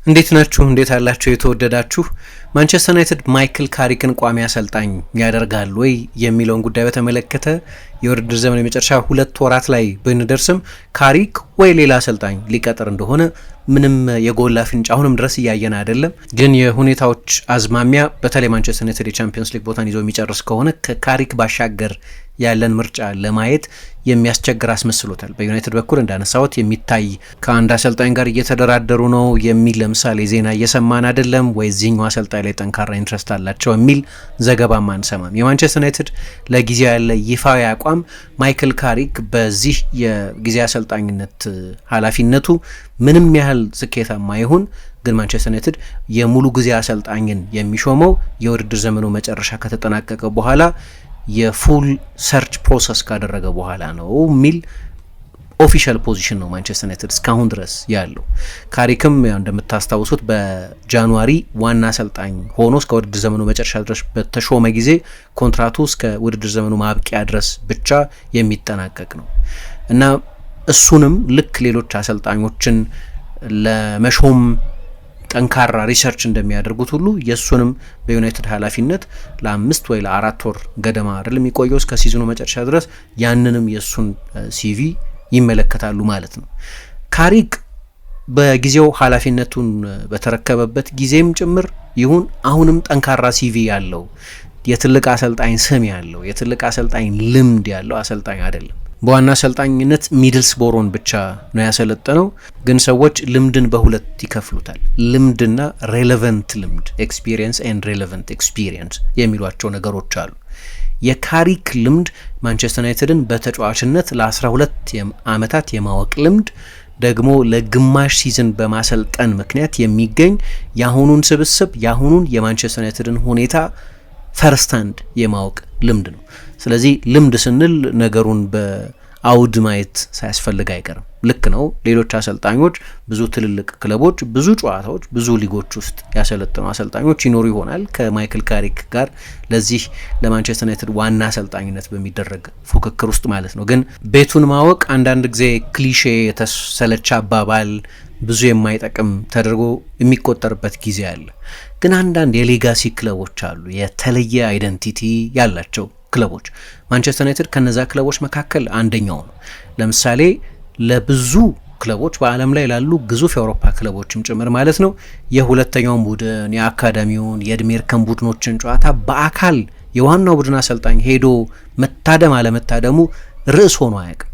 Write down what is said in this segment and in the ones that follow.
እንዴት ናችሁ? እንዴት አላችሁ? የተወደዳችሁ ማንቸስተር ዩናይትድ ማይክል ካሪክን ቋሚ አሰልጣኝ ያደርጋል ወይ የሚለውን ጉዳይ በተመለከተ የውድድር ዘመን የመጨረሻ 2 ወራት ላይ ብንደርስም ካሪክ ወይ ሌላ አሰልጣኝ ሊቀጥር እንደሆነ ምንም የጎላ ፍንጭ አሁንም ድረስ እያየን አይደለም። ግን የሁኔታዎች አዝማሚያ በተለይ ማንቸስተር ዩናይትድ የቻምፒየንስ ሊግ ቦታን ይዞ የሚጨርስ ከሆነ ከካሪክ ባሻገር ያለን ምርጫ ለማየት የሚያስቸግር አስመስሎታል። በዩናይትድ በኩል እንዳነሳሁት የሚታይ ከአንድ አሰልጣኝ ጋር እየተደራደሩ ነው የሚል ለምሳሌ ዜና እየሰማን አይደለም ወይ እዚህኛው አሰልጣኝ ላይ ጠንካራ ኢንትረስት አላቸው የሚል ዘገባም አንሰማም። የማንቸስተር ዩናይትድ ለጊዜው ያለ ይፋዊ አቋም ማይክል ካሪክ በዚህ የጊዜ አሰልጣኝነት ኃላፊነቱ ምንም ያህል ስኬታማ ይሁን ግን ማንቸስተር ዩናይትድ የሙሉ ጊዜ አሰልጣኝን የሚሾመው የውድድር ዘመኑ መጨረሻ ከተጠናቀቀ በኋላ የፉል ሰርች ፕሮሰስ ካደረገ በኋላ ነው የሚል ኦፊሻል ፖዚሽን ነው ማንቸስተር ዩናይትድ እስካሁን ድረስ ያለው። ካሪክም እንደምታስታውሱት በጃንዋሪ ዋና አሰልጣኝ ሆኖ እስከ ውድድር ዘመኑ መጨረሻ ድረስ በተሾመ ጊዜ ኮንትራቱ እስከ ውድድር ዘመኑ ማብቂያ ድረስ ብቻ የሚጠናቀቅ ነው እና እሱንም ልክ ሌሎች አሰልጣኞችን ለመሾም ጠንካራ ሪሰርች እንደሚያደርጉት ሁሉ የእሱንም በዩናይትድ ኃላፊነት ለ5 ወይ ለ4 ወር ገደማ አይደል የሚቆየው እስከ ሲዝኑ መጨረሻ ድረስ ያንንም የእሱን ሲቪ ይመለከታሉ ማለት ነው። ካሪክ በጊዜው ኃላፊነቱን በተረከበበት ጊዜም ጭምር ይሁን አሁንም ጠንካራ ሲቪ ያለው የትልቅ አሰልጣኝ ስም ያለው የትልቅ አሰልጣኝ ልምድ ያለው አሰልጣኝ አይደለም። በዋና አሰልጣኝነት ሚድልስቦሮን ብቻ ነው ያሰለጠነው። ግን ሰዎች ልምድን በሁለት ይከፍሉታል። ልምድና ሬሌቨንት ልምድ ኤክስፒሪየንስ ኤንድ ሬሌቨንት ኤክስፒሪየንስ የሚሏቸው ነገሮች አሉ። የካሪክ ልምድ ማንቸስተር ዩናይትድን በተጫዋችነት ለ12 ዓመታት የማወቅ ልምድ ደግሞ ለግማሽ ሲዝን በማሰልጠን ምክንያት የሚገኝ የአሁኑን ስብስብ የአሁኑን የማንቸስተር ዩናይትድን ሁኔታ ፈርስታንድ የማወቅ ልምድ ነው። ስለዚህ ልምድ ስንል ነገሩን በአውድ ማየት ሳያስፈልግ አይቀርም። ልክ ነው። ሌሎች አሰልጣኞች ብዙ ትልልቅ ክለቦች፣ ብዙ ጨዋታዎች፣ ብዙ ሊጎች ውስጥ ያሰለጠኑ አሰልጣኞች ይኖሩ ይሆናል ከማይክል ካሪክ ጋር ለዚህ ለማንቸስተር ዩናይትድ ዋና አሰልጣኝነት በሚደረግ ፉክክር ውስጥ ማለት ነው። ግን ቤቱን ማወቅ አንዳንድ ጊዜ ክሊሼ የተሰለቸ አባባል ብዙ የማይጠቅም ተደርጎ የሚቆጠርበት ጊዜ አለ። ግን አንዳንድ የሌጋሲ ክለቦች አሉ፣ የተለየ አይደንቲቲ ያላቸው ክለቦች። ማንቸስተር ዩናይትድ ከነዛ ክለቦች መካከል አንደኛው ነው። ለምሳሌ ለብዙ ክለቦች በዓለም ላይ ላሉ ግዙፍ የአውሮፓ ክለቦችም ጭምር ማለት ነው የሁለተኛውን ቡድን የአካዳሚውን የእድሜ እርከን ቡድኖችን ጨዋታ በአካል የዋናው ቡድን አሰልጣኝ ሄዶ መታደም አለመታደሙ ርዕስ ሆኖ አያውቅም።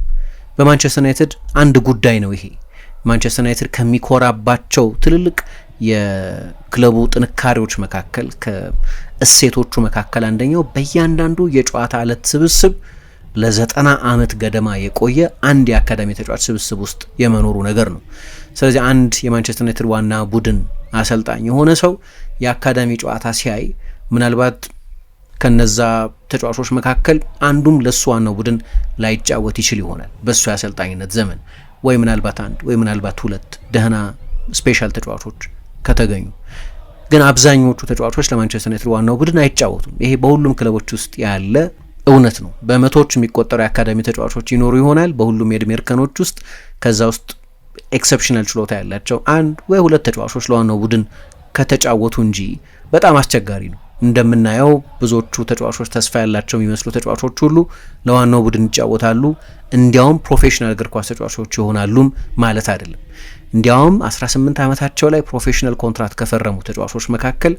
በማንቸስተር ዩናይትድ አንድ ጉዳይ ነው ይሄ። ማንቸስተር ዩናይትድ ከሚኮራባቸው ትልልቅ የክለቡ ጥንካሬዎች መካከል ከእሴቶቹ መካከል አንደኛው በእያንዳንዱ የጨዋታ ዕለት ስብስብ ለ90 ዓመት ገደማ የቆየ አንድ የአካዳሚ ተጫዋች ስብስብ ውስጥ የመኖሩ ነገር ነው። ስለዚህ አንድ የማንቸስተር ዩናይትድ ዋና ቡድን አሰልጣኝ የሆነ ሰው የአካዳሚ ጨዋታ ሲያይ ምናልባት ከነዛ ተጫዋቾች መካከል አንዱም ለሱ ዋናው ቡድን ላይጫወት ይችል ይሆናል በሱ የአሰልጣኝነት ዘመን ወይ ምናልባት አንድ ወይ ምናልባት 2 ደህና ስፔሻል ተጫዋቾች ከተገኙ። ግን አብዛኞቹ ተጫዋቾች ለማንቸስተር ዩናይትድ ዋናው ቡድን አይጫወቱም። ይሄ በሁሉም ክለቦች ውስጥ ያለ እውነት ነው። በመቶዎች የሚቆጠሩ የአካዳሚ ተጫዋቾች ይኖሩ ይሆናል በሁሉም የእድሜ እርከኖች ውስጥ። ከዛ ውስጥ ኤክሰፕሽናል ችሎታ ያላቸው 1 ወይ 2 ተጫዋቾች ለዋናው ቡድን ከተጫወቱ እንጂ በጣም አስቸጋሪ ነው። እንደምናየው ብዙዎቹ ተጫዋቾች ተስፋ ያላቸው የሚመስሉ ተጫዋቾች ሁሉ ለዋናው ቡድን ይጫወታሉ። እንዲያውም ፕሮፌሽናል እግር ኳስ ተጫዋቾች ይሆናሉም ማለት አይደለም። እንዲያውም 18 ዓመታቸው ላይ ፕሮፌሽናል ኮንትራክት ከፈረሙ ተጫዋቾች መካከል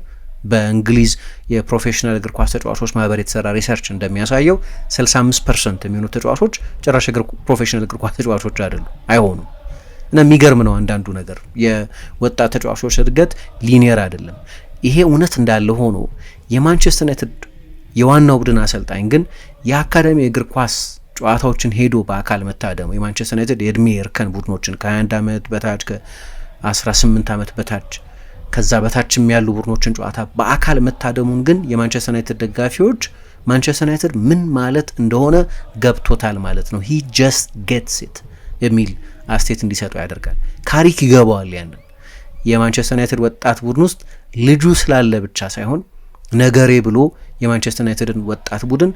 በእንግሊዝ የፕሮፌሽናል እግር ኳስ ተጫዋቾች ማህበር የተሰራ ሪሰርች እንደሚያሳየው 65% የሚሆኑ ተጫዋቾች ጭራሽ ፕሮፌሽናል እግር ኳስ ተጫዋቾች አይሆኑም። እና የሚገርም ነው አንዳንዱ ነገር። የወጣት ተጫዋቾች እድገት ሊኒየር አይደለም። ይሄ እውነት እንዳለ ሆኖ የማንቸስተር ዩናይትድ የዋናው ቡድን አሰልጣኝ ግን የአካዳሚ እግር ኳስ ጨዋታዎችን ሄዶ በአካል መታደሙ የማንቸስተር ዩናይትድ የእድሜ እርከን ቡድኖችን ከ21 ዓመት በታች ከ18 ዓመት በታች ከዛ በታችም ያሉ ቡድኖችን ጨዋታ በአካል መታደሙን ግን የማንቸስተር ዩናይትድ ደጋፊዎች ማንቸስተር ዩናይትድ ምን ማለት እንደሆነ ገብቶታል ማለት ነው። ሂ ጀስት ጌትስ ኢት የሚል አስተያየት እንዲሰጡ ያደርጋል። ካሪክ ይገባዋል ያንን የማንቸስተር ዩናይትድ ወጣት ቡድን ውስጥ ልጁ ስላለ ብቻ ሳይሆን ነገሬ ብሎ የማንቸስተር ዩናይትድን ወጣት ቡድን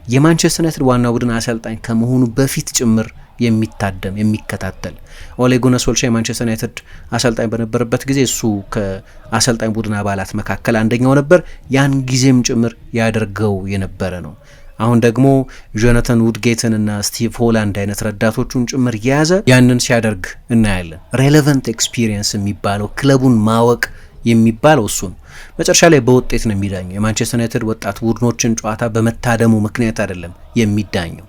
የማንቸስተር ዩናይትድ ዋና ቡድን አሰልጣኝ ከመሆኑ በፊት ጭምር የሚታደም የሚከታተል። ኦሌ ጉናር ሶልሻየር የማንቸስተር ዩናይትድ አሰልጣኝ በነበረበት ጊዜ እሱ ከአሰልጣኝ ቡድን አባላት መካከል አንደኛው ነበር። ያን ጊዜም ጭምር ያደርገው የነበረ ነው። አሁን ደግሞ ጆናታን ውድጌትን እና ስቲቭ ሆላንድ አይነት ረዳቶቹን ጭምር የያዘ ያንን ሲያደርግ እናያለን። ሬሌቨንት ኤክስፒሪየንስ የሚባለው ክለቡን ማወቅ የሚባለው እሱ ነው። መጨረሻ ላይ በውጤት ነው የሚዳኘው። የማንቸስተር ዩናይትድ ወጣት ቡድኖችን ጨዋታ በመታደሙ ምክንያት አይደለም የሚዳኘው።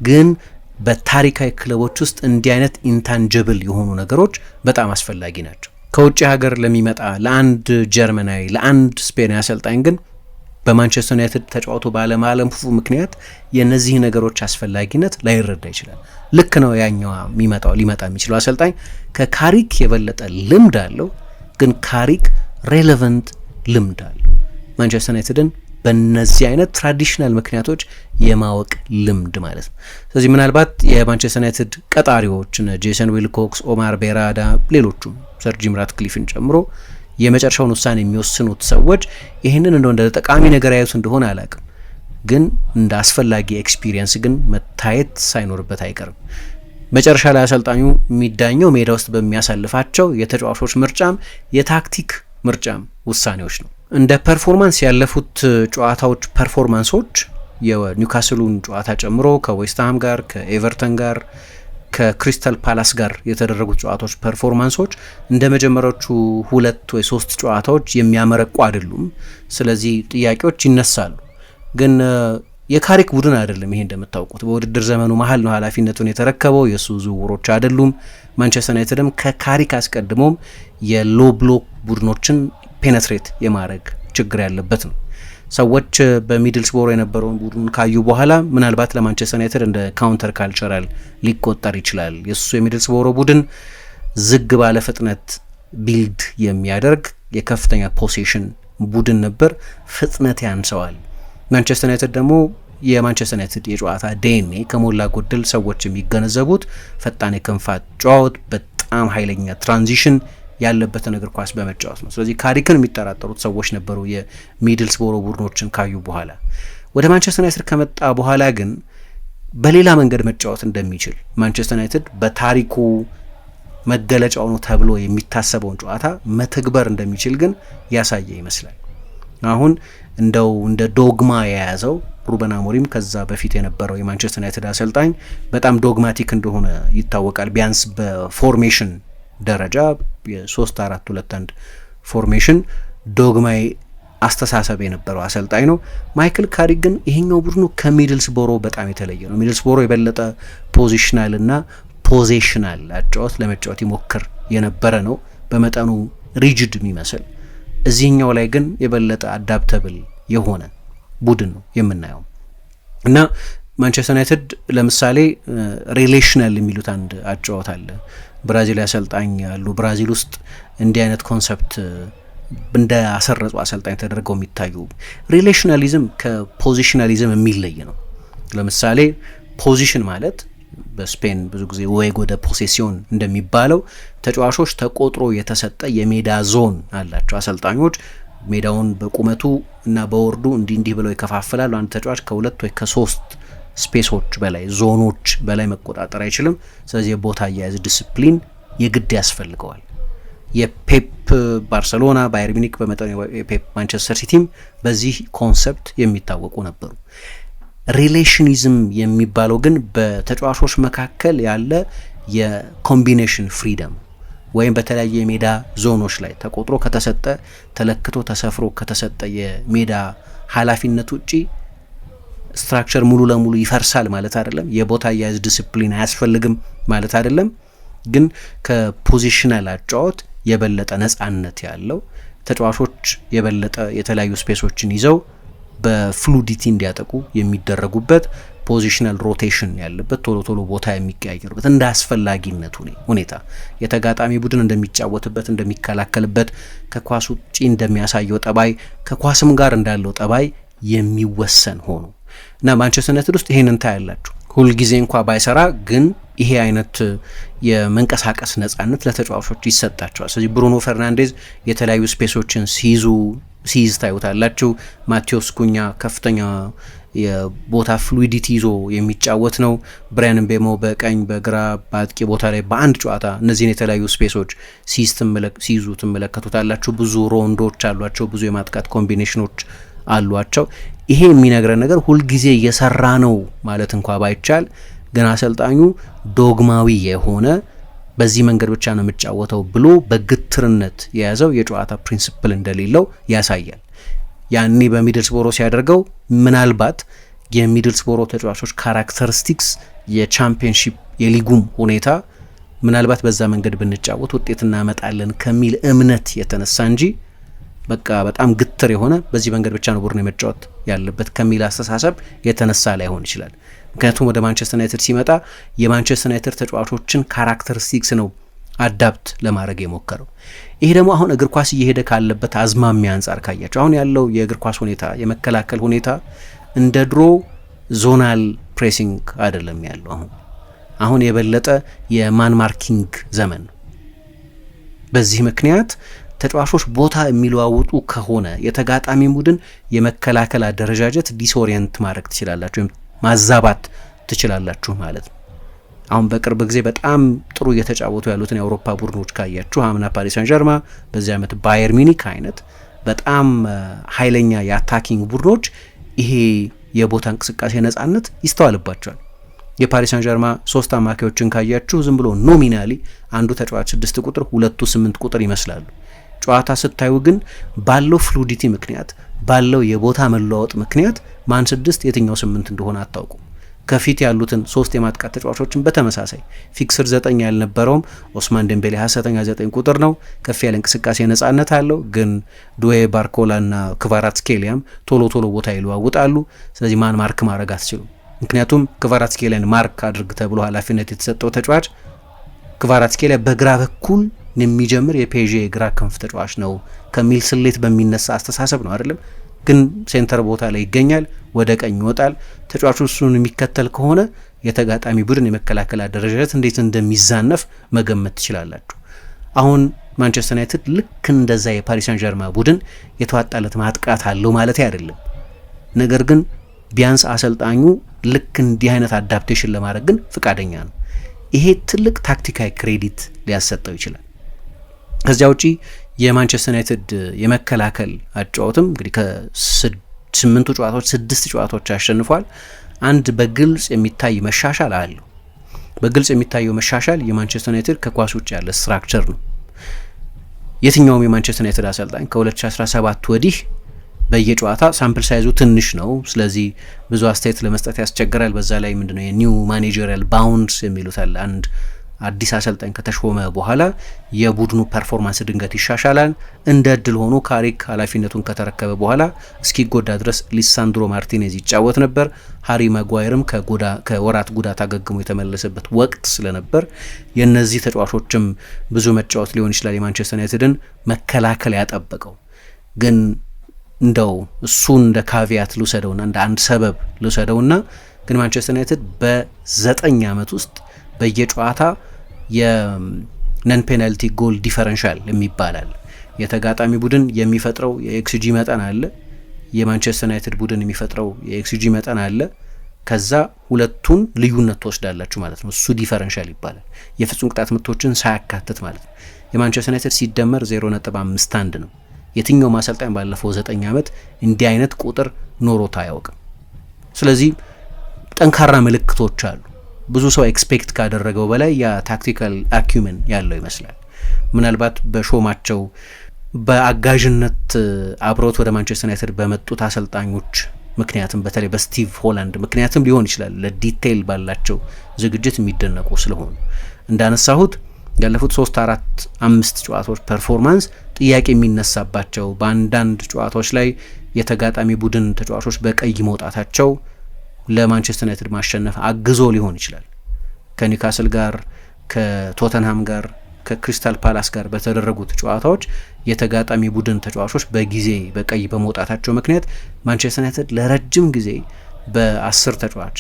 ግን በታሪካዊ ክለቦች ውስጥ እንዲህ አይነት ኢንታንጅብል የሆኑ ነገሮች በጣም አስፈላጊ ናቸው። ከውጭ ሀገር ለሚመጣ ለአንድ ጀርመናዊ ለአንድ ስፔናዊ አሰልጣኝ ግን በማንቸስተር ዩናይትድ ተጫውቶ ባለማለፉ ምክንያት የነዚህ ነገሮች አስፈላጊነት ላይረዳ ይችላል። ልክ ነው ያኛው ሊመጣ የሚችለው አሰልጣኝ ከካሪክ የበለጠ ልምድ አለው፣ ግን ካሪክ ሬሌቨንት ልምድ አለው። ማንቸስተር ዩናይትድን በእነዚህ አይነት ትራዲሽናል ምክንያቶች የማወቅ ልምድ ማለት ነው። ስለዚህ ምናልባት የማንቸስተር ዩናይትድ ቀጣሪዎች ጄሰን ዊልኮክስ፣ ኦማር ቤራዳ፣ ሌሎቹም ሰር ጂም ራትክሊፍን ጨምሮ የመጨረሻውን ውሳኔ የሚወስኑት ሰዎች ይህንን እንደ ጠቃሚ ነገር ያዩት እንደሆነ አላውቅም፣ ግን እንደ አስፈላጊ ኤክስፒሪየንስ ግን መታየት ሳይኖርበት አይቀርም። መጨረሻ ላይ አሰልጣኙ የሚዳኘው ሜዳ ውስጥ በሚያሳልፋቸው የተጫዋቾች ምርጫም የታክቲክ ምርጫም ውሳኔዎች ነው። እንደ ፐርፎርማንስ ያለፉት ጨዋታዎች ፐርፎርማንሶች የኒውካስሉን ጨዋታ ጨምሮ ከዌስትሃም ጋር፣ ከኤቨርተን ጋር፣ ከክሪስታል ፓላስ ጋር የተደረጉት ጨዋታዎች ፐርፎርማንሶች እንደ መጀመሪያዎቹ 2 ወይ 3 ጨዋታዎች የሚያመረቁ አይደሉም። ስለዚህ ጥያቄዎች ይነሳሉ። ግን የካሪክ ቡድን አይደለም ይሄ እንደምታውቁት በውድድር ዘመኑ መሀል ነው ኃላፊነቱን የተረከበው። የሱ ዝውውሮች አይደሉም። ማንቸስተር ዩናይትድም ከካሪክ አስቀድሞም የሎ ብሎክ ቡድኖችን ፔኔትሬት የማድረግ ችግር ያለበት ነው። ሰዎች በሚድልስቦሮ የነበረውን ቡድን ካዩ በኋላ ምናልባት ለማንቸስተር ዩናይትድ እንደ ካውንተር ካልቸራል ሊቆጠር ይችላል። የሱ የሚድልስቦሮ ቡድን ዝግ ባለ ፍጥነት ቢልድ የሚያደርግ የከፍተኛ ፖሴሽን ቡድን ነበር። ፍጥነት ያንሰዋል። ማንቸስተር ዩናይትድ ደግሞ የማንቸስተር ዩናይትድ የጨዋታ ዲኤንኤ ከሞላ ጎደል ሰዎች የሚገነዘቡት ፈጣን የክንፋት ጨዋታ፣ በጣም ኃይለኛ ትራንዚሽን ያለበትን እግር ኳስ በመጫወት ነው። ስለዚህ ካሪክን የሚጠራጠሩት ሰዎች ነበሩ የሚድልስቦሮ ቡድኖችን ካዩ በኋላ። ወደ ማንቸስተር ዩናይትድ ከመጣ በኋላ ግን በሌላ መንገድ መጫወት እንደሚችል ማንቸስተር ዩናይትድ በታሪኩ መገለጫው ነው ተብሎ የሚታሰበውን ጨዋታ መተግበር እንደሚችል ግን ያሳየ ይመስላል። አሁን እንደው እንደ ዶግማ የያዘው ሩበን አሞሪም ከዛ በፊት የነበረው የማንቸስተር ዩናይትድ አሰልጣኝ በጣም ዶግማቲክ እንደሆነ ይታወቃል። ቢያንስ በፎርሜሽን ደረጃ የ3-4-2-1 ፎርሜሽን ዶግማዊ አስተሳሰብ የነበረው አሰልጣኝ ነው። ማይክል ካሪክ ግን ይሄኛው ቡድኑ ከሚድልስቦሮ በጣም የተለየ ነው። ሚድልስቦሮ የበለጠ ፖዚሽናል እና ፖዜሽናል አጫወት ለመጫወት ይሞክር የነበረ ነው፣ በመጠኑ ሪጅድ የሚመስል። እዚህኛው ላይ ግን የበለጠ አዳፕተብል የሆነ ቡድን ነው የምናየው እና ማንቸስተር ዩናይትድ ለምሳሌ ሪሌሽናል የሚሉት አንድ አጫወት አለ። ብራዚል አሰልጣኝ ያሉ ብራዚል ውስጥ እንዲህ አይነት ኮንሰፕት እንደ አሰረጹ አሰልጣኝ ተደርገው የሚታዩ ሪሌሽናሊዝም ከፖዚሽናሊዝም የሚለይ ነው። ለምሳሌ ፖዚሽን ማለት በስፔን ብዙ ጊዜ ዌጎ ደ ፖሴሲዮን እንደሚባለው ተጫዋቾች ተቆጥሮ የተሰጠ የሜዳ ዞን አላቸው። አሰልጣኞች ሜዳውን በቁመቱ እና በወርዱ እንዲህ ብለው ይከፋፍላሉ። አንድ ተጫዋች ከ2 ወይ ከ3 ስፔሶች በላይ ዞኖች በላይ መቆጣጠር አይችልም። ስለዚህ የቦታ አያያዝ ዲስፕሊን የግድ ያስፈልገዋል። የፔፕ ባርሰሎና፣ ባየር ሚኒክ፣ በመጠኑ የፔፕ ማንቸስተር ሲቲም በዚህ ኮንሰፕት የሚታወቁ ነበሩ። ሪሌሽኒዝም የሚባለው ግን በተጫዋቾች መካከል ያለ የኮምቢኔሽን ፍሪደም ወይም በተለያዩ የሜዳ ዞኖች ላይ ተቆጥሮ ከተሰጠ ተለክቶ ተሰፍሮ ከተሰጠ የሜዳ ኃላፊነት ውጪ ስትራክቸር ሙሉ ለሙሉ ይፈርሳል ማለት አይደለም። የቦታ አያያዝ ዲስፕሊን አያስፈልግም ማለት አይደለም። ግን ከፖዚሽናል አጫወት የበለጠ ነጻነት ያለው ተጫዋቾች የበለጠ የተለያዩ ስፔሶችን ይዘው በፍሉዲቲ እንዲያጠቁ የሚደረጉበት ፖዚሽናል ሮቴሽን ያለበት ቶሎ ቦታ የሚቀያየሩበት እንደ አስፈላጊነቱ ሁኔታ የተጋጣሚ ቡድን እንደሚጫወትበት እንደሚከላከልበት ከኳስ ውጪ እንደሚያሳየው ጠባይ ከኳስም ጋር እንዳለው ጠባይ የሚወሰን ሆኖ እና ማንቸስተር ዩናይትድ ውስጥ ይሄንን ታያላችሁ። ሁልጊዜ እንኳ ባይሰራ ግን ይሄ አይነት የመንቀሳቀስ ነጻነት ለተጫዋቾች ይሰጣቸዋል። ስለዚህ ብሩኖ ፈርናንዴዝ የተለያዩ ስፔሶችን ሲይዝ ታዩታላችሁ። ማቴዎስ ኩኛ ከፍተኛ የቦታ ፍሉይዲቲ ይዞ የሚጫወት ነው። ብራያን ምቤሞ በቀኝ በግራ በአጥቂ ቦታ ላይ በአንድ ጨዋታ እነዚህን የተለያዩ ስፔሶች ሲይዙ ትመለከቱታላችሁ። ብዙ ሮንዶች አሏቸው፣ ብዙ የማጥቃት ኮምቢኔሽኖች አሏቸው። ይሄ የሚነግረን ነገር ሁልጊዜ እየሰራ ነው ማለት እንኳ ባይቻል ግን አሰልጣኙ ዶግማዊ የሆነ በዚህ መንገድ ብቻ ነው የምጫወተው ብሎ በግትርነት የያዘው የጨዋታ ፕሪንሲፕል እንደሌለው ያሳያል። ያኔ በሚድልስቦሮ ሲያደርገው ምናልባት የሚድልስቦሮ ተጫዋቾች ካራክተሪስቲክስ የቻምፒየንሺፕ የሊጉም ሁኔታ ምናልባት በዛ መንገድ ብንጫወት ውጤት እናመጣለን ከሚል እምነት የተነሳ እንጂ በቃ በጣም ግትር የሆነ በዚህ መንገድ ብቻ ነው ቡድኑ የመጫወት ያለበት ከሚል አስተሳሰብ የተነሳ ላይሆን ይችላል። ምክንያቱም ወደ ማንቸስተር ዩናይትድ ሲመጣ የማንቸስተር ዩናይትድ ተጫዋቾችን ካራክተሪስቲክስ ነው አዳፕት ለማድረግ የሞከረው። ይሄ ደግሞ አሁን እግር ኳስ እየሄደ ካለበት አዝማሚያ አንጻር ካያቸው አሁን ያለው የእግር ኳስ ሁኔታ የመከላከል ሁኔታ እንደ ድሮ ዞናል ፕሬሲንግ አይደለም ያለው። አሁን የበለጠ የማን ማርኪንግ ዘመን ነው። በዚህ ምክንያት ተጫዋቾች ቦታ የሚለዋውጡ ከሆነ የተጋጣሚ ቡድን የመከላከል አደረጃጀት ዲስኦሪየንት ማድረግ ትችላላችሁ ወይም ማዛባት ትችላላችሁ ማለት ነው። አሁን በቅርብ ጊዜ በጣም ጥሩ እየተጫወቱ ያሉትን የአውሮፓ ቡድኖች ካያችሁ አምና ፓሪስ ሳን ጀርማ፣ በዚህ ዓመት ባየር ሚኒክ አይነት በጣም ኃይለኛ የአታኪንግ ቡድኖች ይሄ የቦታ እንቅስቃሴ ነጻነት ይስተዋልባቸዋል። የፓሪስ ሳን ጀርማ 3 አማካዮችን ካያችሁ ዝም ብሎ ኖሚናሊ አንዱ ተጫዋች 6 ቁጥር ሁለቱ 8 ቁጥር ይመስላሉ። ጨዋታ ስታዩ ግን ባለው ፍሉዲቲ ምክንያት ባለው የቦታ መለዋወጥ ምክንያት ማን 6 የትኛው 8 እንደሆነ አታውቁም። ከፊት ያሉትን 3 የማጥቃት ተጫዋቾችን በተመሳሳይ ፊክስር 9 ያልነበረውም ኦስማን ዴምቤሌ ሐሰተኛ 9 ቁጥር ነው። ከፍ ያለ እንቅስቃሴ ነጻነት አለው። ግን ዱዌ ባርኮላና ክቫራትስኬሊያም ቶሎ ቦታ ይለዋውጣሉ። ስለዚህ ማን ማርክ ማድረግ አትችሉም። ምክንያቱም ክቫራትስኬሊያን ማርክ አድርግ ተብሎ ኃላፊነት የተሰጠው ተጫዋች ክቫራትስኬሊያ በግራ በኩል የሚጀምር የፔዤ የግራ ክንፍ ተጫዋች ነው ከሚል ስሌት በሚነሳ አስተሳሰብ ነው አይደለም። ግን ሴንተር ቦታ ላይ ይገኛል፣ ወደ ቀኝ ይወጣል። ተጫዋቹ እሱን የሚከተል ከሆነ የተጋጣሚ ቡድን የመከላከል አደረጃጀት እንዴት እንደሚዛነፍ መገመት ትችላላችሁ። አሁን ማንቸስተር ዩናይትድ ልክ እንደዛ የፓሪስ ሳን ጀርማ ቡድን የተዋጣለት ማጥቃት አለው ማለት አይደለም። ነገር ግን ቢያንስ አሰልጣኙ ልክ እንዲህ አይነት አዳፕቴሽን ለማድረግ ግን ፍቃደኛ ነው። ይሄ ትልቅ ታክቲካዊ ክሬዲት ሊያሰጠው ይችላል። ከዚያ ውጪ የማንቸስተር ዩናይትድ የመከላከል አጫወትም እንግዲህ ከ8 ጨዋታዎች 6 ጨዋታዎች አሸንፏል። አንድ በግልጽ የሚታይ መሻሻል አለው። በግልጽ የሚታየው መሻሻል የማንቸስተር ዩናይትድ ከኳስ ውጭ ያለ ስትራክቸር ነው። የትኛውም የማንቸስተር ዩናይትድ አሰልጣኝ ከ2017 ወዲህ በየጨዋታ ሳምፕል ሳይዙ ትንሽ ነው። ስለዚህ ብዙ አስተያየት ለመስጠት ያስቸግራል። በዛ ላይ ምንድነው የኒው ማኔጀሪያል ባውንድስ የሚሉት አለ። አንድ አዲስ አሰልጣኝ ከተሾመ በኋላ የቡድኑ ፐርፎርማንስ ድንገት ይሻሻላል። እንደ እድል ሆኖ ካሪክ ኃላፊነቱን ከተረከበ በኋላ እስኪጎዳ ድረስ ሊሳንድሮ ማርቲኔዝ ይጫወት ነበር። ሃሪ ማጓየርም ከወራት ጉዳት አገግሞ የተመለሰበት ወቅት ስለነበር የእነዚህ ተጫዋቾችም ብዙ መጫወት ሊሆን ይችላል የማንቸስተር ዩናይትድን መከላከል ያጠበቀው። ግን እንደው እሱን እንደ ካቪያት ልውሰደውና እንደ አንድ ሰበብ ልውሰደውና ግን ማንቸስተር ዩናይትድ በ9 ዓመት ውስጥ በየጨዋታ የነን ፔናልቲ ጎል ዲፈረንሻል የሚባላል የተጋጣሚ ቡድን የሚፈጥረው የኤክስጂ መጠን አለ፣ የማንቸስተር ዩናይትድ ቡድን የሚፈጥረው የኤክስጂ መጠን አለ። ከዛ ሁለቱን ልዩነት ትወስዳላችሁ ማለት ነው። እሱ ዲፈረንሻል ይባላል። የፍጹም ቅጣት ምቶችን ሳያካትት ማለት ነው። የማንቸስተር ዩናይትድ ሲደመር 0.51 ነው። የትኛው አሰልጣኝ ባለፈው 9 ዓመት እንዲህ አይነት ቁጥር ኖሮት አያውቅም። ስለዚህ ጠንካራ ምልክቶች አሉ። ብዙ ሰው ኤክስፔክት ካደረገው በላይ ያ ታክቲካል አኪዩመን ያለው ይመስላል። ምናልባት በሾማቸው በአጋዥነት አብሮት ወደ ማንቸስተር ዩናይትድ በመጡት አሰልጣኞች ምክንያትም በተለይ በስቲቭ ሆላንድ ምክንያትም ሊሆን ይችላል። ለዲቴይል ባላቸው ዝግጅት የሚደነቁ ስለሆኑ እንዳነሳሁት ያለፉት 3-4-5 ጨዋታዎች ፐርፎርማንስ ጥያቄ የሚነሳባቸው በአንዳንድ ጨዋታዎች ላይ የተጋጣሚ ቡድን ተጫዋቾች በቀይ መውጣታቸው ለማንቸስተር ዩናይትድ ማሸነፍ አግዞ ሊሆን ይችላል። ከኒውካስል ጋር፣ ከቶተንሃም ጋር፣ ከክሪስታል ፓላስ ጋር በተደረጉት ጨዋታዎች የተጋጣሚ ቡድን ተጫዋቾች በጊዜ በቀይ በመውጣታቸው ምክንያት ማንቸስተር ዩናይትድ ለረጅም ጊዜ በ10 ተጫዋች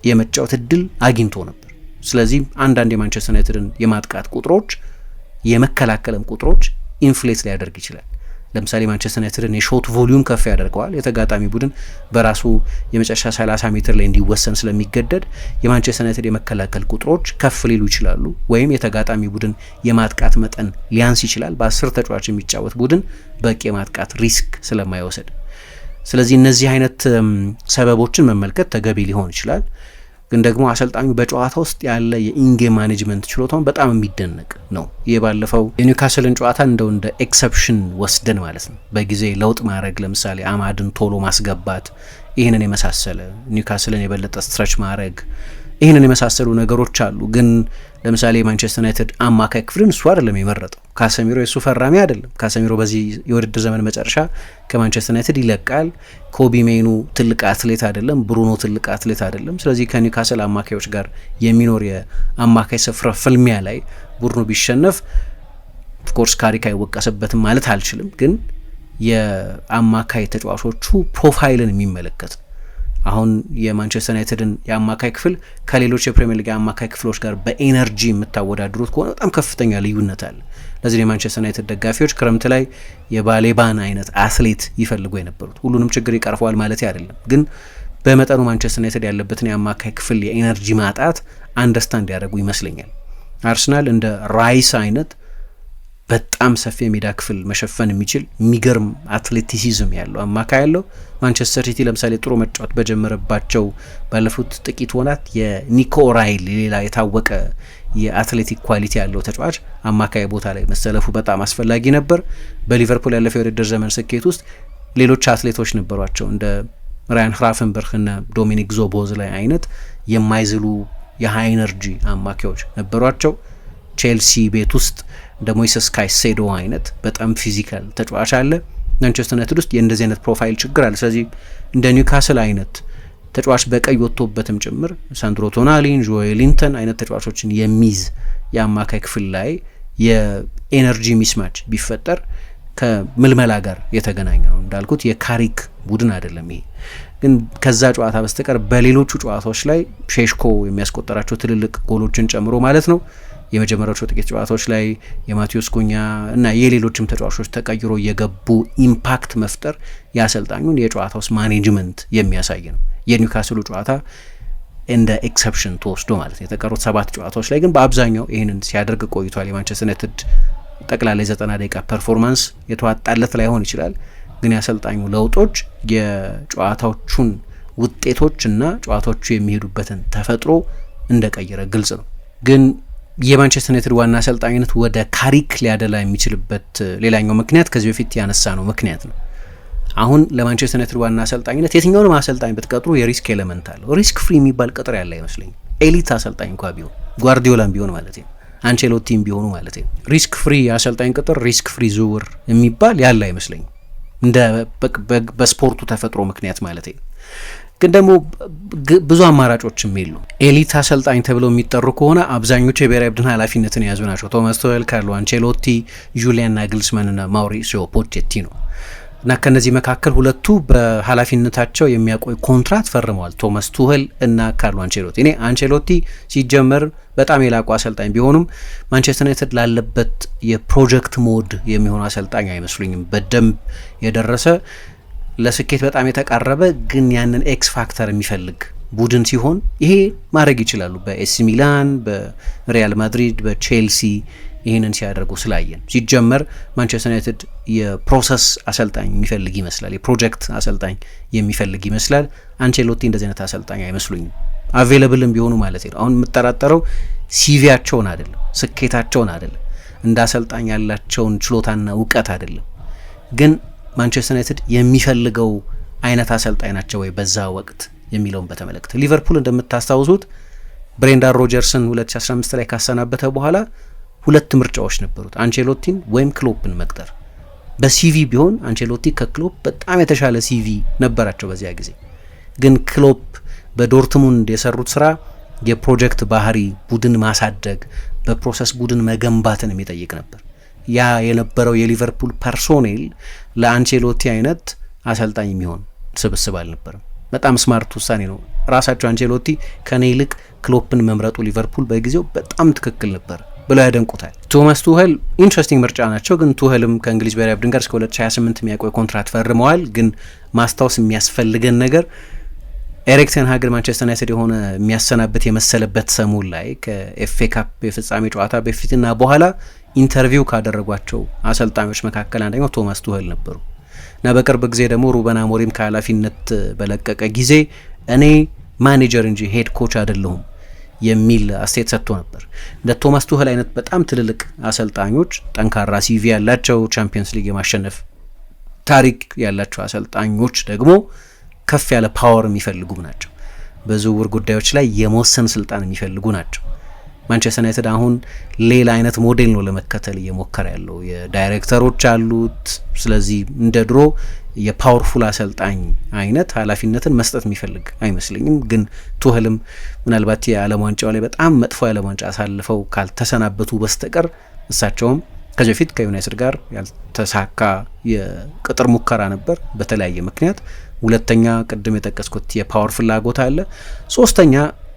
የመጫወት እድል አግኝቶ ነበር። ስለዚህ አንዳንድ የማንቸስተር ዩናይትድን የማጥቃት ቁጥሮች የመከላከልም ቁጥሮች ኢንፍሌት ሊያደርግ ይችላል። ለምሳሌ ማንቸስተር ዩናይትድን የሾት ቮሊዩም ከፍ ያደርገዋል። የተጋጣሚ ቡድን በራሱ የመጨረሻ 30 ሜትር ላይ እንዲወሰን ስለሚገደድ የማንቸስተር ዩናይትድ የመከላከል ቁጥሮች ከፍ ሊሉ ይችላሉ፣ ወይም የተጋጣሚ ቡድን የማጥቃት መጠን ሊያንስ ይችላል። በ10 ተጫዋች የሚጫወት ቡድን በቂ የማጥቃት ሪስክ ስለማይወስድ። ስለዚህ እነዚህ አይነት ሰበቦችን መመልከት ተገቢ ሊሆን ይችላል። ግን ደግሞ አሰልጣኙ በጨዋታ ውስጥ ያለ የኢንጌም ማኔጅመንት ችሎታውን በጣም የሚደነቅ ነው። ይህ ባለፈው የኒውካስልን ጨዋታ እንደው እንደ ኤክሰፕሽን ወስደን ማለት ነው በጊዜ ለውጥ ማድረግ፣ ለምሳሌ አማድን ቶሎ ማስገባት፣ ይህንን የመሳሰለ ኒውካስልን የበለጠ ስትረች ማድረግ፣ ይህንን የመሳሰሉ ነገሮች አሉ። ግን ለምሳሌ የማንቸስተር ዩናይትድ አማካይ ክፍልን እሱ አይደለም የመረጠው። ካሰሚሮ የእሱ ፈራሚ አይደለም። ካሰሚሮ በዚህ የውድድር ዘመን መጨረሻ ከማንቸስተር ዩናይትድ ይለቃል። ኮቢ ሜኑ ትልቅ አትሌት አይደለም፣ ብሩኖ ትልቅ አትሌት አይደለም። ስለዚህ ከኒውካስል አማካዮች ጋር የሚኖር የአማካይ ስፍራ ፍልሚያ ላይ ቡድኑ ቢሸነፍ ኦፍኮርስ ካሪክ አይወቀስበትም ማለት አልችልም። ግን የአማካይ ተጫዋቾቹ ፕሮፋይልን የሚመለከት አሁን የማንቸስተር ዩናይትድን የአማካይ ክፍል ከሌሎች የፕሪሚየር ሊግ የአማካይ ክፍሎች ጋር በኤነርጂ የምታወዳድሩት ከሆነ በጣም ከፍተኛ ልዩነት አለ። ለዚህ የማንቸስተር ዩናይትድ ደጋፊዎች ክረምት ላይ የባሌባን አይነት አትሌት ይፈልጉ የነበሩት ሁሉንም ችግር ይቀርፈዋል ማለት አይደለም፣ ግን በመጠኑ ማንቸስተር ዩናይትድ ያለበትን የአማካይ ክፍል የኤነርጂ ማጣት አንደርስታንድ ያደርጉ ይመስለኛል። አርሰናል እንደ ራይስ አይነት በጣም ሰፊ የሜዳ ክፍል መሸፈን የሚችል የሚገርም አትሌቲሲዝም ያለው አማካይ ያለው። ማንቸስተር ሲቲ ለምሳሌ ጥሩ መጫወት በጀመረባቸው ባለፉት ጥቂት ወራት የኒኮ ኦራይሊ ሌላ የታወቀ የአትሌቲክ ኳሊቲ ያለው ተጫዋች አማካይ ቦታ ላይ መሰለፉ በጣም አስፈላጊ ነበር። በሊቨርፑል ያለፈው የውድድር ዘመን ስኬት ውስጥ ሌሎች አትሌቶች ነበሯቸው እንደ ራያን ግራፈንበርግ እና ዶሚኒክ ዞቦዝላይ አይነት የማይዝሉ የሃይ ኤነርጂ አማካዮች ነበሯቸው። ቼልሲ ቤት ውስጥ እንደ ሞይሰስ ካይሴዶ አይነት በጣም ፊዚካል ተጫዋች አለ። ማንቸስተር ዩናይትድ ውስጥ የእንደዚህ አይነት ፕሮፋይል ችግር አለ። ስለዚህ እንደ ኒውካስል አይነት ተጫዋች በቀይ ወጥቶበትም ጭምር ሳንድሮ ቶናሊን፣ ጆኤሊንተን አይነት ተጫዋቾችን የሚይዝ የአማካይ ክፍል ላይ የኤነርጂ ሚስማች ቢፈጠር ከምልመላ ጋር የተገናኘ ነው። እንዳልኩት የካሪክ ቡድን አይደለም ይሄ። ግን ከዛ ጨዋታ በስተቀር በሌሎቹ ጨዋታዎች ላይ ሼሽኮ የሚያስቆጠራቸው ትልልቅ ጎሎችን ጨምሮ ማለት ነው የመጀመሪያዎቹ ጥቂት ጨዋታዎች ላይ የማቴዎስ ኩኛ እና የሌሎችም ተጫዋቾች ተቀይሮ የገቡ ኢምፓክት መፍጠር የአሰልጣኙን የጨዋታ ውስጥ ማኔጅመንት የሚያሳይ ነው። የኒውካስሉ ጨዋታ እንደ ኤክሰፕሽን ተወስዶ ማለት ነው። የተቀሩት 7 ጨዋታዎች ላይ ግን በአብዛኛው ይህንን ሲያደርግ ቆይቷል። የማንቸስተር ዩናይትድ ጠቅላላ 90 ደቂቃ ፐርፎርማንስ የተዋጣለት ላይሆን ይችላል። ግን የአሰልጣኙ ለውጦች የጨዋታዎቹን ውጤቶች እና ጨዋታዎቹ የሚሄዱበትን ተፈጥሮ እንደቀየረ ግልጽ ነው። ግን የማንቸስተር ዩናይትድ ዋና አሰልጣኝነት ወደ ካሪክ ሊያደላ የሚችልበት ሌላኛው ምክንያት ከዚህ በፊት ያነሳ ነው ምክንያት ነው። አሁን ለማንቸስተር ዩናይትድ ዋና አሰልጣኝነት የትኛውንም አሰልጣኝ ብትቀጥሩ የሪስክ ኤሌመንት አለው። ሪስክ ፍሪ የሚባል ቅጥር ያለ አይመስለኝም። ኤሊት አሰልጣኝ እንኳ ቢሆን ጓርዲዮላም ቢሆን ማለት ነው፣ አንቸሎቲም ቢሆኑ ማለት ነው፣ ሪስክ ፍሪ አሰልጣኝ ቅጥር፣ ሪስክ ፍሪ ዝውውር የሚባል ያለ አይመስለኝም እንደ በስፖርቱ ተፈጥሮ ምክንያት ማለት ነው። ግን ደግሞ ብዙ አማራጮችም የሉ። ኤሊት አሰልጣኝ ተብለው የሚጠሩ ከሆነ አብዛኞቹ የብሔራዊ ቡድን ኃላፊነትን የያዙ ናቸው። ቶማስ ቱሄል፣ ካርሎ አንቸሎቲ፣ ጁሊያን ናግልስማን እና ማውሪሲዮ ፖቼቲኖ እና ከነዚህ መካከል ሁለቱ በኃላፊነታቸው የሚያቆይ ኮንትራት ፈርመዋል፣ ቶማስ ቱሄል እና ካርሎ አንቸሎቲ። እኔ አንቸሎቲ ሲጀመር በጣም የላቁ አሰልጣኝ ቢሆኑም ማንቸስተር ዩናይትድ ላለበት የፕሮጀክት ሞድ የሚሆኑ አሰልጣኝ አይመስሉኝም። በደንብ የደረሰ ለስኬት በጣም የተቃረበ ግን ያንን ኤክስ ፋክተር የሚፈልግ ቡድን ሲሆን ይሄ ማድረግ ይችላሉ። በኤሲ ሚላን፣ በሪያል ማድሪድ፣ በቼልሲ ይህንን ሲያደርጉ ስላየን። ሲጀመር ማንቸስተር ዩናይትድ የፕሮሰስ አሰልጣኝ የሚፈልግ ይመስላል፣ የፕሮጀክት አሰልጣኝ የሚፈልግ ይመስላል። አንቸሎቲ እንደዚህ አይነት አሰልጣኝ አይመስሉኝም። አቬለብልም ቢሆኑ ማለት ነው። አሁን የምጠራጠረው ሲቪያቸውን አይደለም፣ ስኬታቸውን አይደለም፣ እንደ አሰልጣኝ ያላቸውን ችሎታና እውቀት አይደለም። ግን ማንቸስተር ዩናይትድ የሚፈልገው አይነት አሰልጣኝ ናቸው ወይ በዛ ወቅት የሚለውን በተመለከተ ሊቨርፑል እንደምታስታውሱት ብሬንዳን ሮጀርስን 2015 ላይ ካሰናበተ በኋላ 2 ምርጫዎች ነበሩት፣ አንቸሎቲን ወይም ክሎፕን መቅጠር። በሲቪ ቢሆን አንቸሎቲ ከክሎፕ በጣም የተሻለ ሲቪ ነበራቸው በዚያ ጊዜ። ግን ክሎፕ በዶርትሙንድ የሰሩት ስራ የፕሮጀክት ባህሪ፣ ቡድን ማሳደግ፣ በፕሮሰስ ቡድን መገንባትን የሚጠይቅ ነበር። ያ የነበረው የሊቨርፑል ፐርሶኔል ለአንቸሎቲ አይነት አሰልጣኝ የሚሆን ስብስብ አልነበረም። በጣም ስማርት ውሳኔ ነው። ራሳቸው አንቸሎቲ ከኔ ይልቅ ክሎፕን መምረጡ ሊቨርፑል በጊዜው በጣም ትክክል ነበር ብለው ያደንቁታል። ቶማስ ቱኸል ኢንትረስቲንግ ምርጫ ናቸው። ግን ቱኸልም ከእንግሊዝ ብሔራዊ ቡድን ጋር እስከ 2028 የሚያቆይ ኮንትራት ፈርመዋል። ግን ማስታወስ የሚያስፈልገን ነገር ኤሪክ ቴን ሃግ ማንቸስተር ዩናይትድ የሆነ የሚያሰናበት የመሰለበት ሰሞን ላይ ከኤፍኤ ካፕ የፍጻሜ ጨዋታ በፊትና በኋላ ኢንተርቪው ካደረጓቸው አሰልጣኞች መካከል አንደኛው ቶማስ ቱኸል ነበሩ እና በቅርብ ጊዜ ደግሞ ሩበን አሞሪም ከኃላፊነት በለቀቀ ጊዜ እኔ ማኔጀር እንጂ ሄድ ኮች አይደለሁም የሚል አስተያየት ሰጥቶ ነበር። እንደ ቶማስ ቱኸል አይነት በጣም ትልልቅ አሰልጣኞች፣ ጠንካራ ሲቪ ያላቸው፣ ቻምፒየንስ ሊግ የማሸነፍ ታሪክ ያላቸው አሰልጣኞች ደግሞ ከፍ ያለ ፓወር የሚፈልጉ ናቸው። በዝውውር ጉዳዮች ላይ የመወሰን ስልጣን የሚፈልጉ ናቸው። ማንቸስተር ዩናይትድ አሁን ሌላ አይነት ሞዴል ነው ለመከተል እየሞከረ ያለው። የዳይሬክተሮች አሉት። ስለዚህ እንደ ድሮ የፓወርፉል አሰልጣኝ አይነት ኃላፊነትን መስጠት የሚፈልግ አይመስለኝም። ግን ቱኸልም ምናልባት የዓለም ዋንጫው ላይ በጣም መጥፎ የዓለም ዋንጫ አሳልፈው ካልተሰናበቱ በስተቀር እሳቸውም ከዚህ በፊት ከዩናይትድ ጋር ያልተሳካ የቅጥር ሙከራ ነበር በተለያየ ምክንያት። ሁለተኛ ቅድም የጠቀስኩት የፓወር ፍላጎት አለ። ሶስተኛ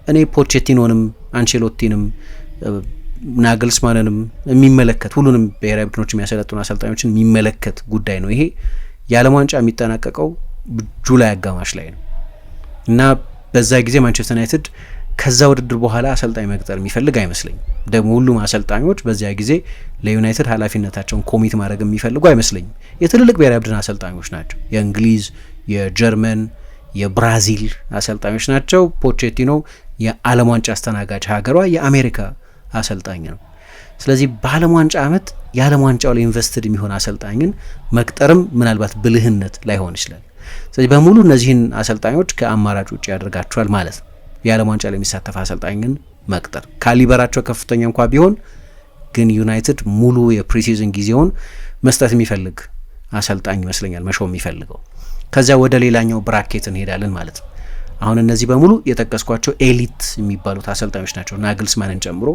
እኔ ፖቼቲኖንም አንቼሎቲንም ናግልስማንንም የሚመለከት ሁሉንም ብሔራዊ ቡድኖች የሚያሰለጥኑ አሰልጣኞችን የሚመለከት ጉዳይ ነው። ይሄ የዓለም ዋንጫ የሚጠናቀቀው ጁላይ አጋማሽ ላይ ነው እና በዛ ጊዜ ማንቸስተር ዩናይትድ ከዛ ውድድር በኋላ አሰልጣኝ መቅጠር የሚፈልግ አይመስለኝም። ደግሞ ሁሉም አሰልጣኞች በዚያ ጊዜ ለዩናይትድ ኃላፊነታቸውን ኮሚት ማድረግ የሚፈልጉ አይመስለኝም። የትልልቅ ብሔራዊ ቡድን አሰልጣኞች ናቸው። የእንግሊዝ፣ የጀርመን፣ የብራዚል አሰልጣኞች ናቸው። ፖቼቲኖ የዓለም ዋንጫ አስተናጋጅ ሀገሯ የአሜሪካ አሰልጣኝ ነው። ስለዚህ በዓለም ዋንጫ ዓመት የዓለም ዋንጫው ላይ ኢንቨስትድ የሚሆን አሰልጣኝን መቅጠርም ምናልባት ብልህነት ላይሆን ይችላል። ስለዚህ በሙሉ እነዚህን አሰልጣኞች ከአማራጭ ውጭ ያደርጋቸዋል ማለት ነው። የዓለም ዋንጫ ላይ የሚሳተፍ አሰልጣኝን መቅጠር ካሊበራቸው ከፍተኛ እንኳ ቢሆን ግን ዩናይትድ ሙሉ የፕሪሲዝን ጊዜውን መስጠት የሚፈልግ አሰልጣኝ ይመስለኛል መሾም የሚፈልገው። ከዚያ ወደ ሌላኛው ብራኬት እንሄዳለን ማለት ነው። አሁን እነዚህ በሙሉ የጠቀስኳቸው ኤሊት የሚባሉት አሰልጣኞች ናቸው ናግልስማንን ጨምሮ።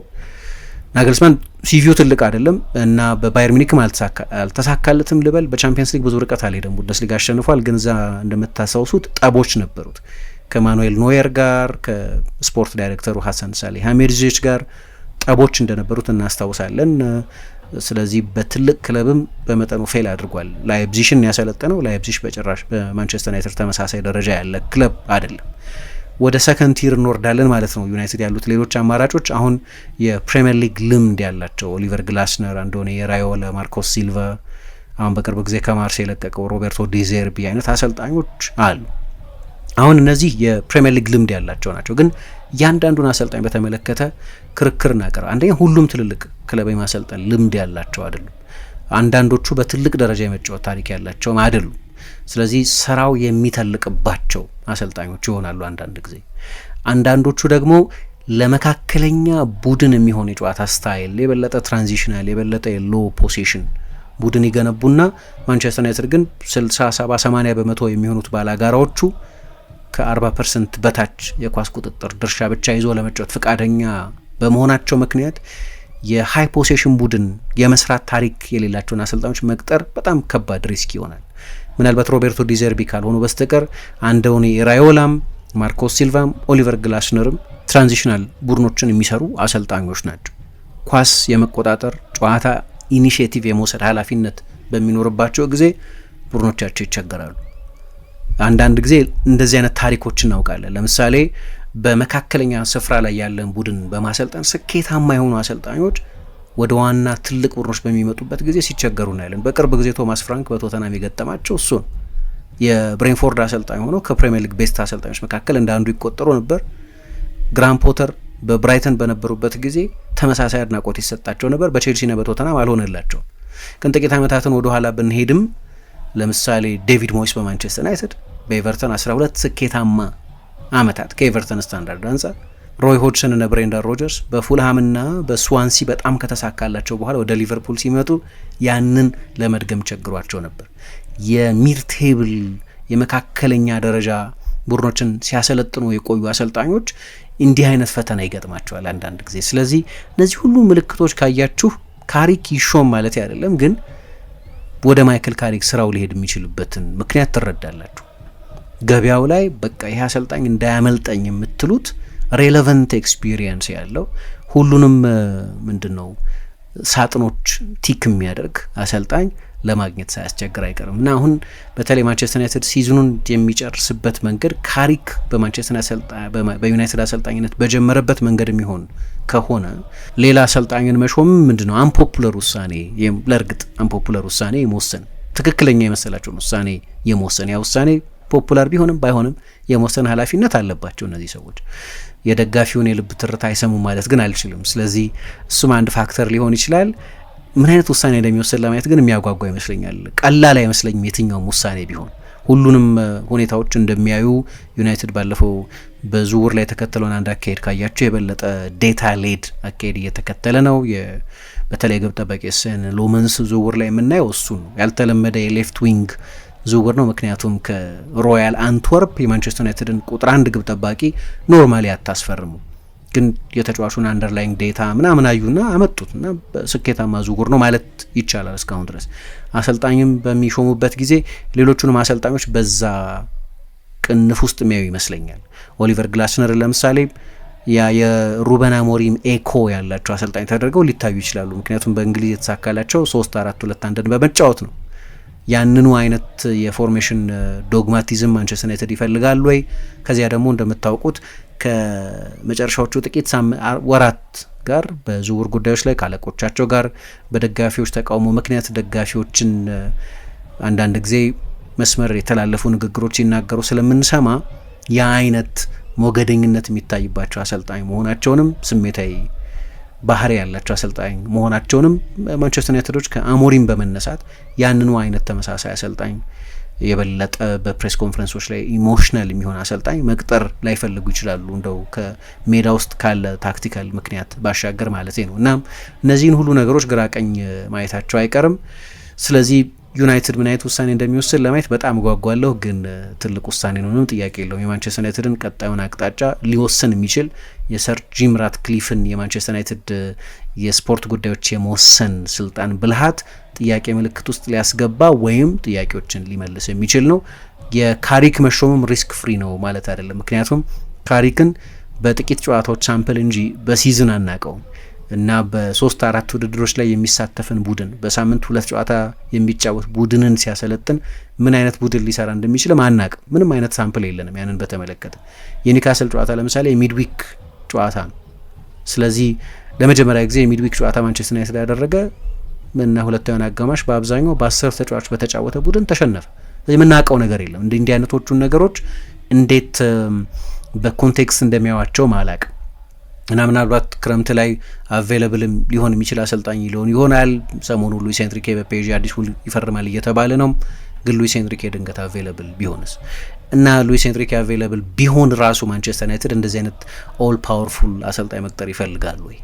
ናግልስማን ሲቪው ትልቅ አይደለም እና በባየር ሚኒክም አልተሳካለትም ልበል። በቻምፒየንስ ሊግ ብዙ ርቀት አልሄደም። ቡንደስሊጋ አሸንፏል፣ ግን እዛ እንደምታስታውሱት ጠቦች ነበሩት ከማኑኤል ኖየር ጋር፣ ከስፖርት ዳይሬክተሩ ሀሰን ሳሊሃሚርዚች ጋር ጠቦች እንደነበሩት እናስታውሳለን። ስለዚህ በትልቅ ክለብም በመጠኑ ፌል አድርጓል። ላይፕዚሽን ያሰለጠነው ላይፕዚሽ በጭራሽ በማንቸስተር ዩናይትድ ተመሳሳይ ደረጃ ያለ ክለብ አይደለም። ወደ ሰከንድ ቲር እንወርዳለን ማለት ነው። ዩናይትድ ያሉት ሌሎች አማራጮች አሁን የፕሪሚየር ሊግ ልምድ ያላቸው ኦሊቨር ግላስነር፣ አንዶኒ ራዮላ፣ ማርኮስ ሲልቫ፣ አሁን በቅርብ ጊዜ ከማርሴ የለቀቀው ሮቤርቶ ዲዘርቢ አይነት አሰልጣኞች አሉ። አሁን እነዚህ የፕሪሚየር ሊግ ልምድ ያላቸው ናቸው። ግን እያንዳንዱን አሰልጣኝ በተመለከተ ክርክር እናቀርብ። አንደኛ ሁሉም ትልልቅ ክለብ የማሰልጠን ልምድ ያላቸው አይደሉም። አንዳንዶቹ በትልቅ ደረጃ የመጫወት ታሪክ ያላቸውም አይደሉም። ስለዚህ ስራው የሚተልቅባቸው አሰልጣኞች ይሆናሉ አንዳንድ ጊዜ። አንዳንዶቹ ደግሞ ለመካከለኛ ቡድን የሚሆን የጨዋታ ስታይል የበለጠ ትራንዚሽናል የበለጠ የሎ ፖሴሽን ቡድን ይገነቡና ማንቸስተር ዩናይትድ ግን 60፣ 70፣ 80 በመቶ የሚሆኑት ባላጋራዎቹ ከ40% በታች የኳስ ቁጥጥር ድርሻ ብቻ ይዞ ለመጫወት ፈቃደኛ በመሆናቸው ምክንያት የሃይ ፖሴሽን ቡድን የመስራት ታሪክ የሌላቸውን አሰልጣኞች መቅጠር በጣም ከባድ ሪስክ ይሆናል። ምናልባት ሮቤርቶ ዲዘርቢ ካልሆኑ በስተቀር አንዶኒ ራዮላም፣ ማርኮስ ሲልቫም፣ ኦሊቨር ግላስነርም ትራንዚሽናል ቡድኖችን የሚሰሩ አሰልጣኞች ናቸው። ኳስ የመቆጣጠር ጨዋታ ኢኒሺዬቲቭ የመውሰድ ኃላፊነት በሚኖርባቸው ጊዜ ቡድኖቻቸው ይቸገራሉ። አንዳንድ ጊዜ እንደዚህ አይነት ታሪኮች እናውቃለን። ለምሳሌ በመካከለኛ ስፍራ ላይ ያለን ቡድን በማሰልጠን ስኬታማ የሆኑ አሰልጣኞች ወደ ዋና ትልቅ ቡድኖች በሚመጡበት ጊዜ ሲቸገሩ እናያለን። በቅርብ ጊዜ ቶማስ ፍራንክ በቶተናም የገጠማቸው እሱ ነው። የብሬንፎርድ አሰልጣኝ ሆኖ ከፕሪሚየር ሊግ ቤስት አሰልጣኞች መካከል እንደ አንዱ ይቆጠሩ ነበር። ግራም ፖተር በብራይተን በነበሩበት ጊዜ ተመሳሳይ አድናቆት ይሰጣቸው ነበር። በቼልሲና በቶተናም አልሆነላቸው። ግን ጥቂት ዓመታትን ወደ ኋላ ብንሄድም ለምሳሌ ዴቪድ ሞይስ በማንቸስተር ዩናይትድ በኤቨርተን 12 ስኬታማ ዓመታት ከኤቨርተን ስታንዳርድ አንጻር፣ ሮይ ሆድሰን እና ብሬንዳን ሮጀርስ በፉልሃምና በስዋንሲ በጣም ከተሳካላቸው በኋላ ወደ ሊቨርፑል ሲመጡ ያንን ለመድገም ቸግሯቸው ነበር። የሚድ ቴብል የመካከለኛ ደረጃ ቡድኖችን ሲያሰለጥኑ የቆዩ አሰልጣኞች እንዲህ አይነት ፈተና ይገጥማቸዋል አንዳንድ ጊዜ። ስለዚህ እነዚህ ሁሉ ምልክቶች ካያችሁ ካሪክ ይሾም ማለት አይደለም፣ ግን ወደ ማይክል ካሪክ ስራው ሊሄድ የሚችልበትን ምክንያት ትረዳላችሁ። ገበያው ላይ በቃ ይህ አሰልጣኝ እንዳያመልጠኝ የምትሉት ሬሌቨንት ኤክስፒሪየንስ ያለው ሁሉንም ምንድነው ሳጥኖች ቲክ የሚያደርግ አሰልጣኝ ለማግኘት ሳያስቸግር አይቀርም እና አሁን በተለይ ማንቸስተር ዩናይትድ ሲዝኑን የሚጨርስበት መንገድ ካሪክ በዩናይትድ አሰልጣኝነት በጀመረበት መንገድ የሚሆን ከሆነ ሌላ አሰልጣኝን መሾም ምንድነው አንፖፑለር ውሳኔ፣ ለእርግጥ አንፖፑለር ውሳኔ የመወሰን ትክክለኛ የመሰላቸውን ውሳኔ የመወሰን ያ ውሳኔ ፖፑላር ቢሆንም ባይሆንም የመወሰን ኃላፊነት አለባቸው እነዚህ ሰዎች። የደጋፊውን የልብ ትርታ አይሰሙም ማለት ግን አልችልም። ስለዚህ እሱም አንድ ፋክተር ሊሆን ይችላል። ምን አይነት ውሳኔ እንደሚወስን ለማየት ግን የሚያጓጓ ይመስለኛል። ቀላል አይመስለኝም የትኛውም ውሳኔ ቢሆን። ሁሉንም ሁኔታዎች እንደሚያዩ ዩናይትድ ባለፈው በዝውውር ላይ የተከተለውን አንድ አካሄድ ካያቸው የበለጠ ዴታ ሌድ አካሄድ እየተከተለ ነው። በተለይ ግብ ጠባቂ ሰን ሎመንስ ዝውውር ላይ የምናየው እሱ ነው። ያልተለመደ የሌፍት ዊንግ ዝውውር ነው። ምክንያቱም ከሮያል አንትወርፕ የማንቸስተር ዩናይትድን ቁጥር 1 ግብ ጠባቂ ኖርማሊ አታስፈርሙ፣ ግን የተጫዋቹን አንደርላይንግ ዴታ ምናምን አዩና አመጡት እና ስኬታማ ዝውውር ነው ማለት ይቻላል። እስካሁን ድረስ አሰልጣኝም በሚሾሙበት ጊዜ ሌሎቹንም አሰልጣኞች በዛ ቅንፍ ውስጥ የሚያዩ ይመስለኛል። ኦሊቨር ግላስነር ለምሳሌ የሩበን አሞሪም ኤኮ ያላቸው አሰልጣኝ ተደርገው ሊታዩ ይችላሉ። ምክንያቱም በእንግሊዝ የተሳካላቸው 3-4-2-1 በመጫወት ነው። ያንኑ አይነት የፎርሜሽን ዶግማቲዝም ማንቸስተር ዩናይትድ ይፈልጋል ወይ? ከዚያ ደግሞ እንደምታውቁት ከመጨረሻዎቹ ጥቂት ወራት ጋር በዝውውር ጉዳዮች ላይ ካለቆቻቸው ጋር በደጋፊዎች ተቃውሞ ምክንያት ደጋፊዎችን አንዳንድ ጊዜ መስመር የተላለፉ ንግግሮች ሲናገሩ ስለምንሰማ ያ አይነት ሞገደኝነት የሚታይባቸው አሰልጣኝ መሆናቸውንም ስሜታዊ ባህሪ ያላቸው አሰልጣኝ መሆናቸውንም ማንቸስተር ዩናይትዶች ከአሞሪም በመነሳት ያንኑ አይነት ተመሳሳይ አሰልጣኝ የበለጠ በፕሬስ ኮንፈረንሶች ላይ ኢሞሽናል የሚሆን አሰልጣኝ መቅጠር ላይፈልጉ ይችላሉ፣ እንደው ከሜዳ ውስጥ ካለ ታክቲካል ምክንያት ባሻገር ማለት ነው። እናም እነዚህን ሁሉ ነገሮች ግራ ቀኝ ማየታቸው አይቀርም። ስለዚህ ዩናይትድ ምን አይነት ውሳኔ እንደሚወስን ለማየት በጣም ጓጓለሁ። ግን ትልቅ ውሳኔ ነው፣ ምንም ጥያቄ የለውም። የማንቸስተር ዩናይትድን ቀጣዩን አቅጣጫ ሊወስን የሚችል የሰር ጂም ራትክሊፍን የማንቸስተር ዩናይትድ የስፖርት ጉዳዮች የመወሰን ስልጣን ብልሃት ጥያቄ ምልክት ውስጥ ሊያስገባ ወይም ጥያቄዎችን ሊመልስ የሚችል ነው። የካሪክ መሾምም ሪስክ ፍሪ ነው ማለት አይደለም። ምክንያቱም ካሪክን በጥቂት ጨዋታዎች ሳምፕል እንጂ በሲዝን አናቀውም እና በ3-4 ውድድሮች ላይ የሚሳተፍን ቡድን በሳምንት 2 ጨዋታ የሚጫወት ቡድንን ሲያሰለጥን ምን አይነት ቡድን ሊሰራ እንደሚችል አናቅም። ምንም አይነት ሳምፕል የለንም ያንን በተመለከተ። የኒካስል ጨዋታ ለምሳሌ የሚድዊክ ጨዋታ ነው። ስለዚህ ለመጀመሪያ ጊዜ የሚድዊክ ጨዋታ ማንቸስተር ዩናይትድ ያደረገ እና ሁለተኛውን አጋማሽ በአብዛኛው በ10 ተጫዋች በተጫወተ ቡድን ተሸነፈ። የምናውቀው ነገር የለም። እንዲህ አይነቶቹን ነገሮች እንዴት በኮንቴክስት እንደሚያዋቸው ማላቅ እና ምናልባት ክረምት ላይ አቬለብልም ሊሆን የሚችል አሰልጣኝ ሊሆን ይሆናል። ሰሞኑ ሉዊስ ኤንሪኬ በፔጂ አዲስ ውል ይፈርማል እየተባለ ነው። ግን ሉዊስ ኤንሪኬ ድንገት አቬለብል ቢሆንስ? እና ሉዊስ ኤንሪኬ አቬለብል ቢሆን ራሱ ማንቸስተር ዩናይትድ እንደዚህ አይነት ኦል ፓወርፉል አሰልጣኝ መቅጠር ይፈልጋል ወይ?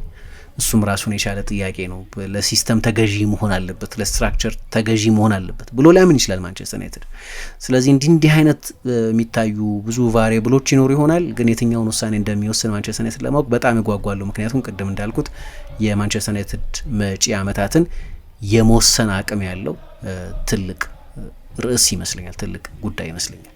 እሱም ራሱን የቻለ ጥያቄ ነው። ለሲስተም ተገዢ መሆን አለበት፣ ለስትራክቸር ተገዢ መሆን አለበት ብሎ ሊያምን ይችላል ማንቸስተር ዩናይትድ። ስለዚህ እንዲህ አይነት የሚታዩ ብዙ ቫሪየብሎች ይኖሩ ይሆናል። ግን የትኛውን ውሳኔ እንደሚወስን ማንቸስተር ዩናይትድ ለማወቅ በጣም ይጓጓሉ። ምክንያቱም ቅድም እንዳልኩት የማንቸስተር ዩናይትድ መጪ ዓመታትን የመወሰን አቅም ያለው ትልቅ ርዕስ ይመስለኛል፣ ትልቅ ጉዳይ ይመስለኛል።